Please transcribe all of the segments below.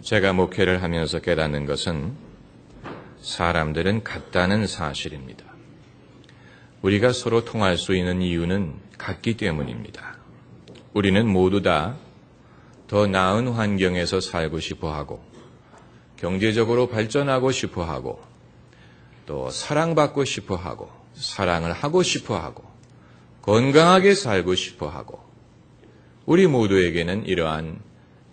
제가 목회를 하면서 깨닫는 것은 사람들은 같다는 사실입니다. 우리가 서로 통할 수 있는 이유는 같기 때문입니다. 우리는 모두 다 더 나은 환경에서 살고 싶어 하고, 경제적으로 발전하고 싶어 하고, 또 사랑받고 싶어 하고, 사랑을 하고 싶어 하고, 건강하게 살고 싶어 하고, 우리 모두에게는 이러한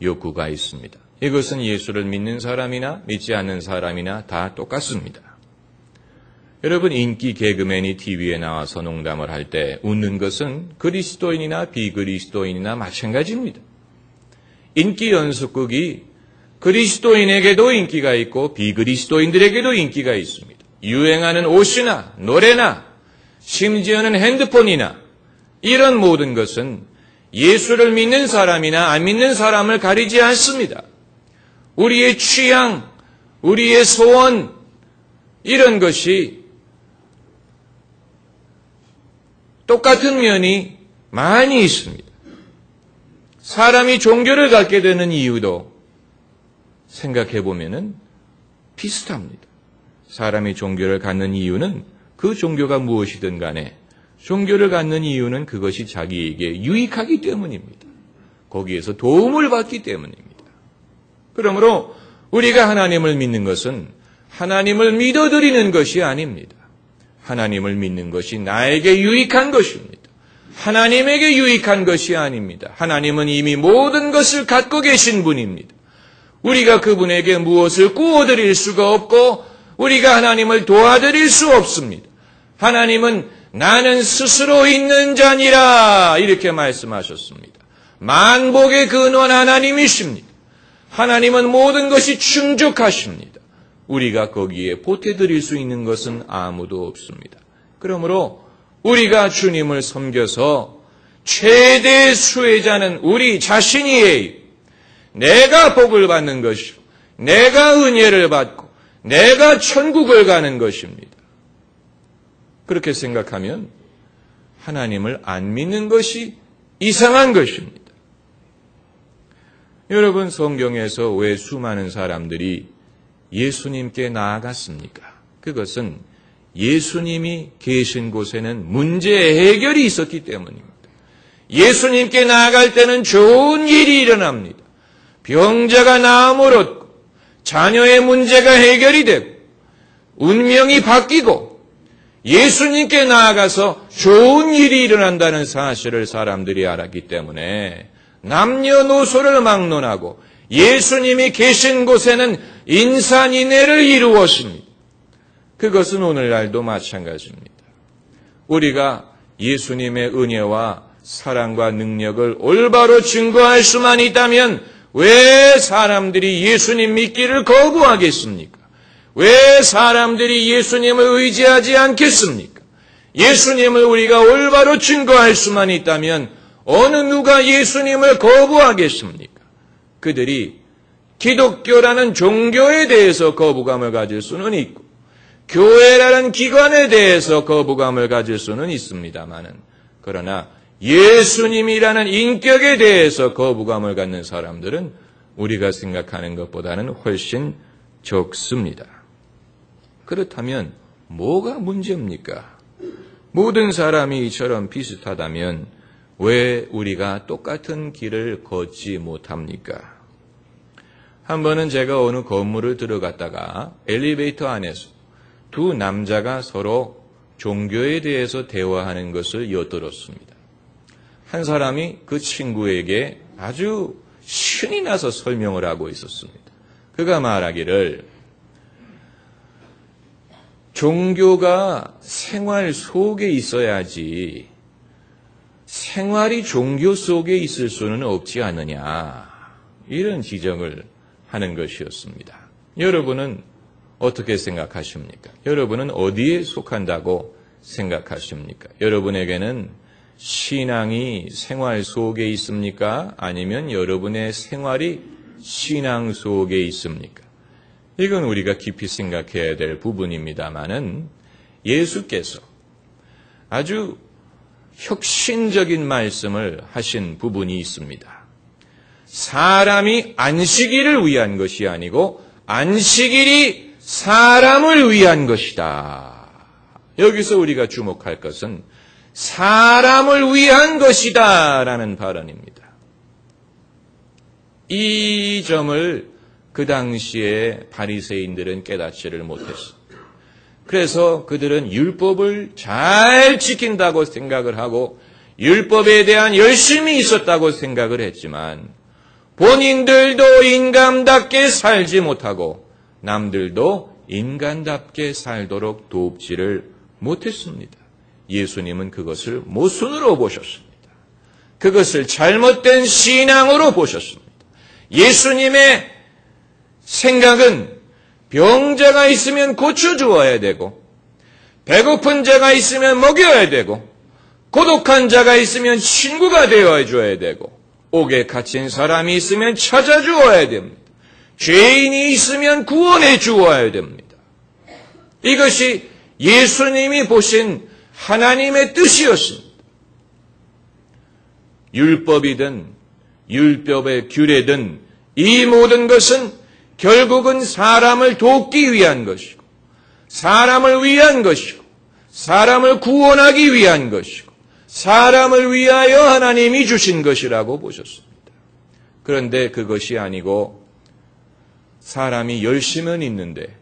욕구가 있습니다. 이것은 예수를 믿는 사람이나 믿지 않는 사람이나 다 똑같습니다. 여러분, 인기 개그맨이 TV에 나와서 농담을 할 때 웃는 것은 그리스도인이나 비그리스도인이나 마찬가지입니다. 인기 연속극이 그리스도인에게도 인기가 있고 비그리스도인들에게도 인기가 있습니다. 유행하는 옷이나 노래나 심지어는 핸드폰이나 이런 모든 것은 예수를 믿는 사람이나 안 믿는 사람을 가리지 않습니다. 우리의 취향, 우리의 소원, 이런 것이 똑같은 면이 많이 있습니다. 사람이 종교를 갖게 되는 이유도 생각해 보면은 비슷합니다. 사람이 종교를 갖는 이유는 그 종교가 무엇이든 간에 종교를 갖는 이유는 그것이 자기에게 유익하기 때문입니다. 거기에서 도움을 받기 때문입니다. 그러므로 우리가 하나님을 믿는 것은 하나님을 믿어드리는 것이 아닙니다. 하나님을 믿는 것이 나에게 유익한 것입니다. 하나님에게 유익한 것이 아닙니다. 하나님은 이미 모든 것을 갖고 계신 분입니다. 우리가 그분에게 무엇을 구워드릴 수가 없고 우리가 하나님을 도와드릴 수 없습니다. 하나님은 나는 스스로 있는 자니라 이렇게 말씀하셨습니다. 만복의 근원 하나님이십니다. 하나님은 모든 것이 충족하십니다. 우리가 거기에 보태드릴 수 있는 것은 아무도 없습니다. 그러므로 우리가 주님을 섬겨서 최대 수혜자는 우리 자신이에요. 내가 복을 받는 것이고 내가 은혜를 받고 내가 천국을 가는 것입니다. 그렇게 생각하면 하나님을 안 믿는 것이 이상한 것입니다. 여러분, 성경에서 왜 수많은 사람들이 예수님께 나아갔습니까? 그것은 예수님이 계신 곳에는 문제 해결이 있었기 때문입니다. 예수님께 나아갈 때는 좋은 일이 일어납니다. 병자가 나음을 얻고 자녀의 문제가 해결이 되고 운명이 바뀌고 예수님께 나아가서 좋은 일이 일어난다는 사실을 사람들이 알았기 때문에 남녀노소를 막론하고 예수님이 계신 곳에는 인산인해를 이루었습니다. 그것은 오늘날도 마찬가지입니다. 우리가 예수님의 은혜와 사랑과 능력을 올바로 증거할 수만 있다면 왜 사람들이 예수님 믿기를 거부하겠습니까? 왜 사람들이 예수님을 의지하지 않겠습니까? 예수님을 우리가 올바로 증거할 수만 있다면 어느 누가 예수님을 거부하겠습니까? 그들이 기독교라는 종교에 대해서 거부감을 가질 수는 있고 교회라는 기관에 대해서 거부감을 가질 수는 있습니다만은 그러나 예수님이라는 인격에 대해서 거부감을 갖는 사람들은 우리가 생각하는 것보다는 훨씬 적습니다. 그렇다면 뭐가 문제입니까? 모든 사람이 이처럼 비슷하다면 왜 우리가 똑같은 길을 걷지 못합니까? 한 번은 제가 어느 건물을 들어갔다가 엘리베이터 안에서 두 남자가 서로 종교에 대해서 대화하는 것을 엿들었습니다. 한 사람이 그 친구에게 아주 신이 나서 설명을 하고 있었습니다. 그가 말하기를 종교가 생활 속에 있어야지 생활이 종교 속에 있을 수는 없지 않느냐, 이런 지적을 하는 것이었습니다. 여러분은 어떻게 생각하십니까? 여러분은 어디에 속한다고 생각하십니까? 여러분에게는 신앙이 생활 속에 있습니까? 아니면 여러분의 생활이 신앙 속에 있습니까? 이건 우리가 깊이 생각해야 될 부분입니다만은 예수께서 아주 혁신적인 말씀을 하신 부분이 있습니다. 사람이 안식일을 위한 것이 아니고 안식일이 사람을 위한 것이다. 여기서 우리가 주목할 것은 사람을 위한 것이다 라는 발언입니다. 이 점을 그 당시에 바리새인들은 깨닫지를 못했습니다. 그래서 그들은 율법을 잘 지킨다고 생각을 하고 율법에 대한 열심이 있었다고 생각을 했지만 본인들도 인간답게 살지 못하고 남들도 인간답게 살도록 돕지를 못했습니다. 예수님은 그것을 모순으로 보셨습니다. 그것을 잘못된 신앙으로 보셨습니다. 예수님의 생각은 병자가 있으면 고쳐주어야 되고 배고픈 자가 있으면 먹여야 되고 고독한 자가 있으면 친구가 되어줘야 되고 옥에 갇힌 사람이 있으면 찾아주어야 됩니다. 죄인이 있으면 구원해 주어야 됩니다. 이것이 예수님이 보신 하나님의 뜻이었습니다. 율법이든 율법의 규례든 이 모든 것은 결국은 사람을 돕기 위한 것이고 사람을 위한 것이고 사람을 구원하기 위한 것이고 사람을 위하여 하나님이 주신 것이라고 보셨습니다. 그런데 그것이 아니고 사람이 열심은 있는데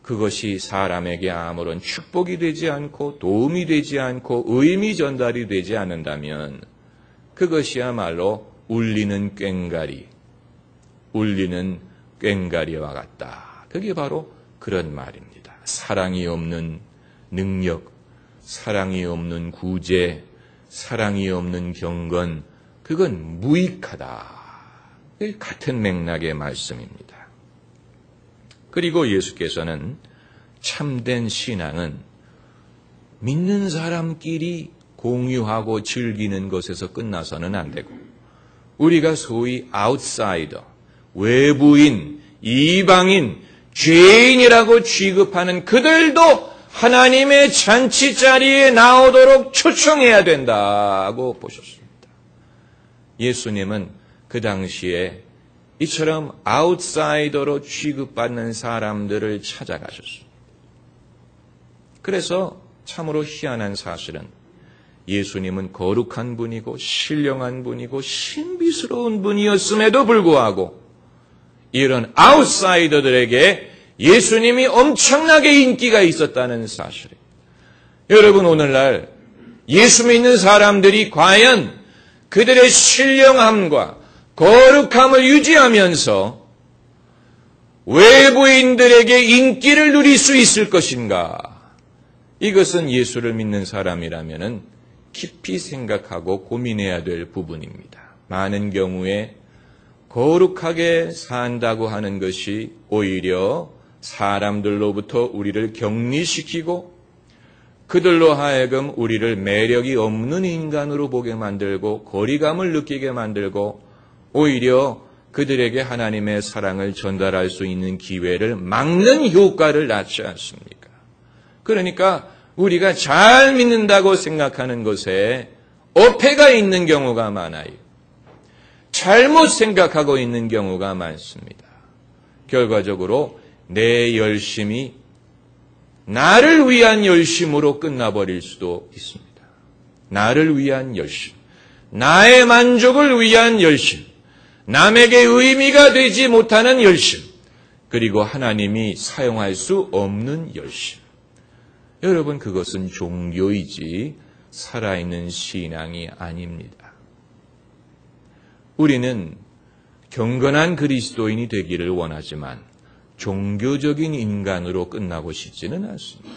그것이 사람에게 아무런 축복이 되지 않고 도움이 되지 않고 의미 전달이 되지 않는다면 그것이야말로 울리는 꽹과리와 같다. 그게 바로 그런 말입니다. 사랑이 없는 능력, 사랑이 없는 구제, 사랑이 없는 경건, 그건 무익하다. 같은 맥락의 말씀입니다. 그리고 예수께서는 참된 신앙은 믿는 사람끼리 공유하고 즐기는 것에서 끝나서는 안 되고 우리가 소위 아웃사이더, 외부인, 이방인, 죄인이라고 취급하는 그들도 하나님의 잔치 자리에 나오도록 초청해야 된다고 보셨습니다. 예수님은 그 당시에 이처럼 아웃사이더로 취급받는 사람들을 찾아가셨습니다. 그래서 참으로 희한한 사실은 예수님은 거룩한 분이고 신령한 분이고 신비스러운 분이었음에도 불구하고 이런 아웃사이더들에게 예수님이 엄청나게 인기가 있었다는 사실이에요. 여러분, 오늘날 예수 믿는 사람들이 과연 그들의 신령함과 거룩함을 유지하면서 외부인들에게 인기를 누릴 수 있을 것인가? 이것은 예수를 믿는 사람이라면 깊이 생각하고 고민해야 될 부분입니다. 많은 경우에 거룩하게 산다고 하는 것이 오히려 사람들로부터 우리를 격리시키고 그들로 하여금 우리를 매력이 없는 인간으로 보게 만들고 거리감을 느끼게 만들고 오히려 그들에게 하나님의 사랑을 전달할 수 있는 기회를 막는 효과를 낳지 않습니까? 그러니까 우리가 잘 믿는다고 생각하는 것에 어폐가 있는 경우가 많아요. 잘못 생각하고 있는 경우가 많습니다. 결과적으로 내 열심이 나를 위한 열심으로 끝나버릴 수도 있습니다. 나를 위한 열심, 나의 만족을 위한 열심, 남에게 의미가 되지 못하는 열심, 그리고 하나님이 사용할 수 없는 열심. 여러분, 그것은 종교이지 살아있는 신앙이 아닙니다. 우리는 경건한 그리스도인이 되기를 원하지만 종교적인 인간으로 끝나고 싶지는 않습니다.